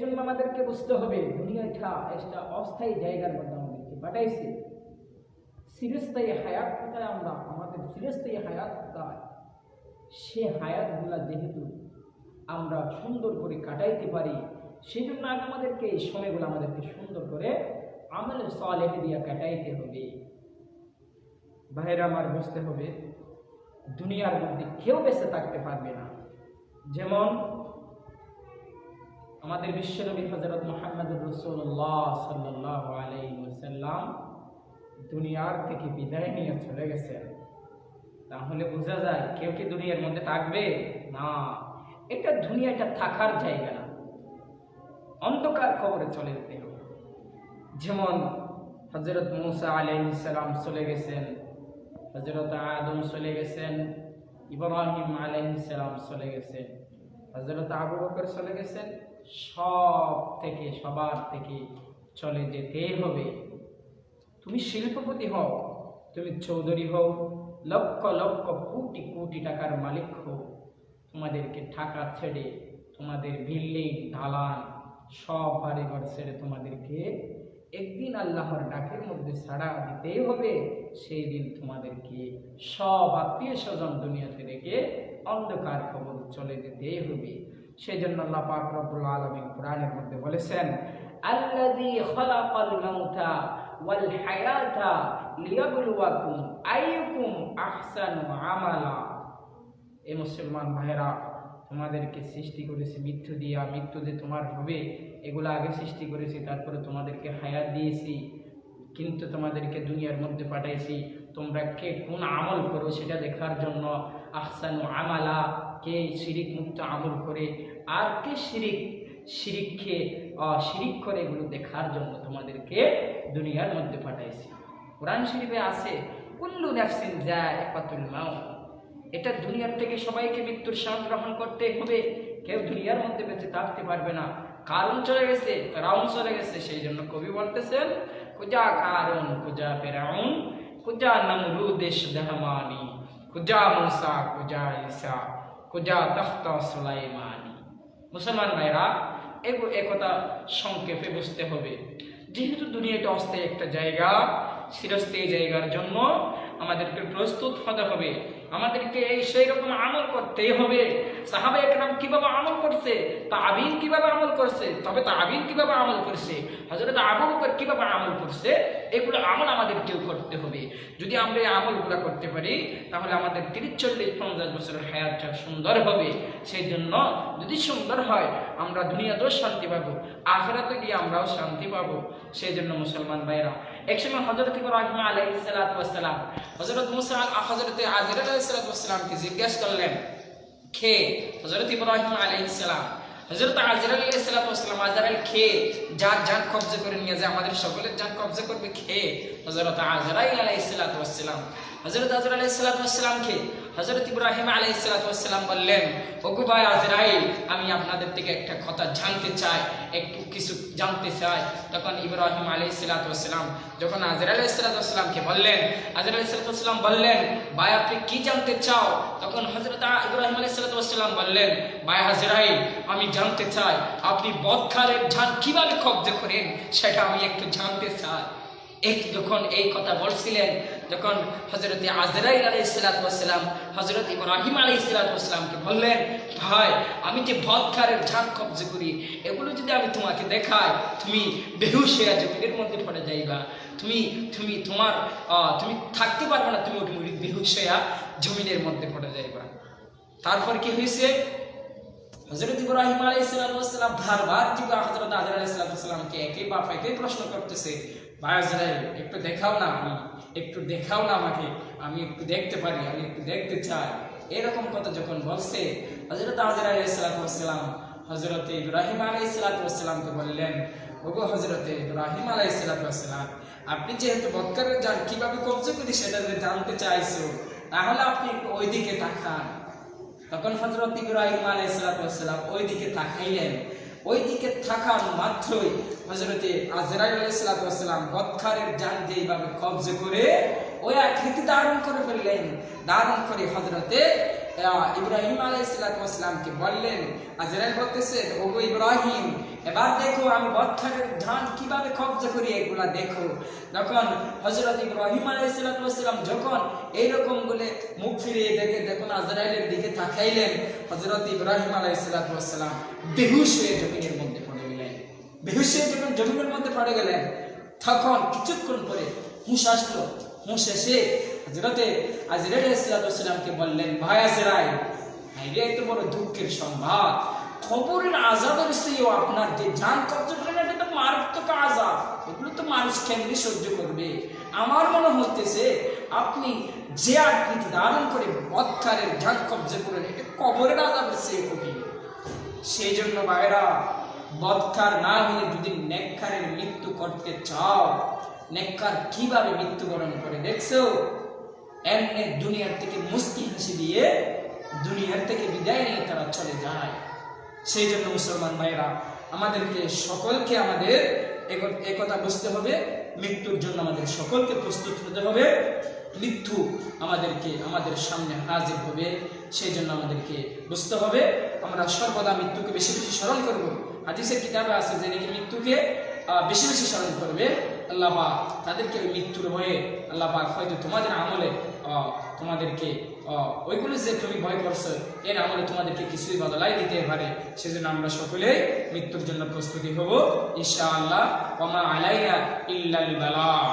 জন্য আমাদেরকে বুঝতে হবে দুনিয়াটা একটা অস্থায়ী জায়গার মধ্যে আমাদেরকে পাঠাইছে। চিরস্থায়ী হায়াত কোথায়? আমরা আমাদের চিরস্থায়ী হায়াত কোথায়? সে হায়াতগুলা যেহেতু আমরা সুন্দর করে কাটাইতে পারি, সেই জন্য আমাদেরকে এই সময়গুলো আমাদেরকে সুন্দর করে আমলে সালেহ দিয়া কাটাইতে হবে। ভাইরা আমার, বুঝতে হবে দুনিয়ার মধ্যে কেউ বেঁচে থাকতে পারবে না। যেমন আমাদের বিশ্বনবী হযরত মুহাম্মদুর রাসূলুল্লাহ সাল্লাল্লাহু আলাইহি ওয়াসাল্লাম দুনিয়ার থেকে বিদায় নিয়ে চলে গেছেন। তাহলে বোঝা যায় কেউ কি দুনিয়ার মধ্যে থাকবে না। এটা দুনিয়াটা থাকার জায়গা না, অন্ধকার কবরে চলে যেতে হবে। যেমন হযরত মুসা আলাইহিস সালাম চলে গেছেন, হযরত আদম চলে গেছেন, ইব্রাহিম আলাইহিস সালাম চলে গেছেন, হযরত আবু বকর চলে গেছেন। সবার থেকে চলে যেতে হবে। তুমি শিল্পপতি হও, তুমি চৌধুরী হও, লক্ষ লক্ষ কোটি কোটি টাকার মালিক হও, তোমাদেরকে টাকা ছেড়ে, তোমাদের বিল্ডিং দালান সব বাড়িঘর ছেড়ে তোমাদেরকে একদিন আল্লাহর ডাকের মধ্যে ছাড়া দিতেই হবে। সেই দিন তোমাদেরকে সব আত্মীয় স্বজন দুনিয়াতে রেখে অন্ধকার কবর চলে যেতেই হবে। সেই জন্য আল্লাহ পাক রব্বুল আলামিন কোরআনের মধ্যে বলেছেন, আল্লাযী খালাকাল মাউতা ওয়াল হায়াতা লিয়াবলুয়াকুম আইয়ুকুম আহসানু আমালা। এ মুসলমান ভাইরা, তোমাদেরকে সৃষ্টি করেছি মৃত্যু দিয়া, মৃত্যু যে তোমার হবে এগুলো আগে সৃষ্টি করেছি, তারপরে তোমাদেরকে হায়াত দিয়েছি, কিন্তু তোমাদেরকে দুনিয়ার মধ্যে পাঠাইছি তোমরা কে কোন আমল করো সেটা দেখার জন্য। আহসানু আমালা, কে শিরিক মুক্ত আমল করে আর কে শিরিক করে এগুলো দেখার জন্য তোমাদেরকে দুনিয়ার মধ্যে পাঠাইছি। কোরআন শরীফে আছে কুল্লু নাফসিন যায়িকাতুল মাউত, এটা দুনিয়ার থেকে সবাইকে মৃত্যুর স্বাদ গ্রহণ করতে হবে। কেউ দুনিয়ার মধ্যে বেঁচে থাকতে পারবে না। কারণ চলে গেছে, ফেরাউন চলে গেছে, সেই জন্য কবি বলতেছেন কুজা কারুন কুজা ফেরাউন কুজা নমরুদেশ দেহমানি কুজা মুসা কুজা ঈসা কুজা তখতা সুলাইমানি। মুসলমান ভাইরা, একথা সংক্ষেপে বুঝতে হবে। যেহেতু দুনিয়াটা অস্থায়ী একটা জায়গা, চিরস্থায়ী জায়গার জন্য আমাদেরকে প্রস্তুত হতে হবে, আমাদেরকে সেই রকম আমল করতেই হবে। সাহাবায়ে কেরাম কিভাবে আমল করছে, তাবিঈন কিভাবে আমল করছে, তবে তাবিঈন কিভাবে আমল করছে, হযরত আবু বকর কিভাবে আমল করছে, এগুলো আমল আমাদেরকেও করতে হবে। যদি আমরা এই আমলগুলো করতে পারি তাহলে আমাদের 30-40-50 বছরের হায়াতটা সুন্দর হবে। সেই জন্য যদি সুন্দর হয় আমরা দুনিয়াতেও শান্তি পাবো, আখিরাতে গিয়ে আমরাও শান্তি পাবো। সেই জন্য মুসলমান ভাইরা, একসময় হযরত ইব্রাহিম আলাইহিস সালাতু ওয়াস সালাম হযরত মুসা হযরত আযর আলাইহিস সালাতু ওয়াস সালামকে জিজ্ঞাসা করলেন কে? হযরত ইব্রাহিম আলাইহিস সালাম হযরত আযর আলাইহিস সালাতু ওয়াস সালাম আযরাইল কে? যার জান কবজা করে নিয়ে যায়, আমাদের সকলের জান কবজা করবে কে? হযরত আযরাইল আলাইহিস সালাতু ওয়াস সালাম। হযরত আযর আলাইহিস সালাতু ওয়াস সালাম কে? হযরত ইব্রাহিম আলাইহিস সালাতু ওয়াস সালাম বললেন, ওগো ভাই আযরাইল, আমি আপনাদের থেকে একটা কথা জানতে চাই, একটু কিছু জানতে চাই। তখন ইব্রাহিম আলাইহিস সালাতু ওয়াস সালাম যখন আযর আলাইহিস সালাতু ওয়াস সালামকে বললেন, আযর আলাইহিস সালাতু ওয়াস সালাম বললেন, ভাই আপনি কি জানতে চাও? তখন হযরত ইব্রাহিম আলাইহিস সালাতু ওয়াস সালাম বললেন, ভাই আযরাইল, আমি জানতে চাই আপনি বদখালের জান কিভাবে কবজা করেন সেটা আমি একটু জানতে চাই। যখন এই কথা বলছিলেন, যখন হযরত আযরাইল আলাইহিস সালাতু ওয়াস সালাম হযরত ইব্রাহিম আলাইহিস সালাতু ওয়াস সালামকে বললেন, ভাই আমি যে বদখালের জান কবজা করি এগুলো যদি আমি তোমাকে দেখাই তুমি বেহুশ হয়ে জমিনের মধ্যে পড়ে যাইবা, তুমি থাকতে পারবে না, তুমি বেহুশ হয়ে জমিনের মধ্যে পড়ে যাইবা। তারপর কি হয়েছে? হযরত ইব্রাহিম আলাইহিস সালাতু ওয়াস সালাম বারবার হযরত আযর আলাইহিস সালাতু ওয়াস সালামকে একই প্রশ্ন করতেছে, ভাই আযরাইল একটু দেখাও না, একটু দেখাও না আমাকে, আমি একটু দেখতে পারি, আমি একটু দেখতে চাই। এরকম কথা যখন বলছে, হযরত আযর আলাইহিস সালাতু ওয়াস সালাম হযরত ইব্রাহিম আলাইহিস সালাতু ওয়াস সালামকে বললেন, ওগো হযরত ইব্রাহিম আলাইহিস সালাতু ওয়াস সালাম, আপনি যেহেতু বদখালের জান কিভাবে কবজা করি সেটা জানতে চাইছো, তাহলে আপনি একটু ওইদিকে তাকান। তখন হযরত ইব্রাহিম আলাইহিস সালাতু ওয়াস সালাম ওইদিকে তাকাইলেন। ওইদিকে থাকার মাত্রই হযরত আযরাইল আলাইহিস সালাতু ওয়াস সালাম বদখালের জান যেইভাবে কবজা করে ওই আকৃতি ধারণ করে ফেললেন। ধারণ করে হযরতে ইব্রাহিম আলাইহিসসালামকে বললেন, আজরাইল বলতেছেন, ওগো ইব্রাহিম, এবার দেখো আমি বৎখারের ধান কিভাবে কবজা করি, এগুলা দেখো। তখন হযরত ইব্রাহিম আলাইহিসসালাম যখন এইরকম বলে মুখ ফিরিয়ে দেখে যখন আজরাইলের দিকে তাকাইলেন, হযরত ইব্রাহিম আলাইহিসসালাম বেহুশ হয়ে জমিনের মধ্যে পড়ে গেলেন। বেহুশ হয়ে যখন জমিনের মধ্যে পড়ে গেলেন, তখন কিছুক্ষণ পরে হুঁশ আসলো। হুঁশ এসে হযরতে আজরাইল আলাইহিসসালামকে বললেন, ভাই আজরাইল, এটা তো বড় দুঃখের সংবাদ, খবরের আযাবের চেয়েও আপনার যে জান কবজা করেন, এটা তো মারাত্মক আযাব, এগুলো তো মানুষ কেমনি সহ্য করবে? আমার মনে হতেছে আপনি যে আকৃতি ধারণ করে বৎখারের জান কবজা করেন, এটা কবরের আযাবের চেয়ে কঠিন। সেই জন্য ভাইরা, বৎখার না হয়ে যদি নেককারের মৃত্যু করতে চাও, নেককার কিভাবে মৃত্যুবরণ করে দেখছো? এমনি দুনিয়ার থেকে মুস্কি হাসি দিয়ে দুনিয়ার থেকে বিদায় নিয়ে তারা চলে যায়। সেই জন্য মুসলমান ভাইরা, আমাদেরকে সকলকে আমাদের একথা বুঝতে হবে, মৃত্যুর জন্য আমাদের সকলকে প্রস্তুত হতে হবে। মৃত্যু আমাদের সামনে হাজির হবে, সেই জন্য আমাদেরকে বুঝতে হবে আমরা সর্বদা মৃত্যুকে বেশি বেশি স্মরণ করব। হাদিসের কিতাবে আছে যে নাকি মৃত্যুকে বেশি বেশি স্মরণ করবে, আল্লাহ পাক তাদেরকে মৃত্যুর ভয়ে আল্লাহ পাক হয়তো তোমাদের আমলে তোমাদেরকে ওইগুলো যে তুমি ভয় করছো, এর আমলে তোমাদেরকে কিছুই বদলাই দিতে পারে। সেজন্য আমরা সকলে মৃত্যুর জন্য প্রস্তুতি হব ইনশাআল্লাহ। ওয়া মা আলাইনা ইল্লাল বালাগ।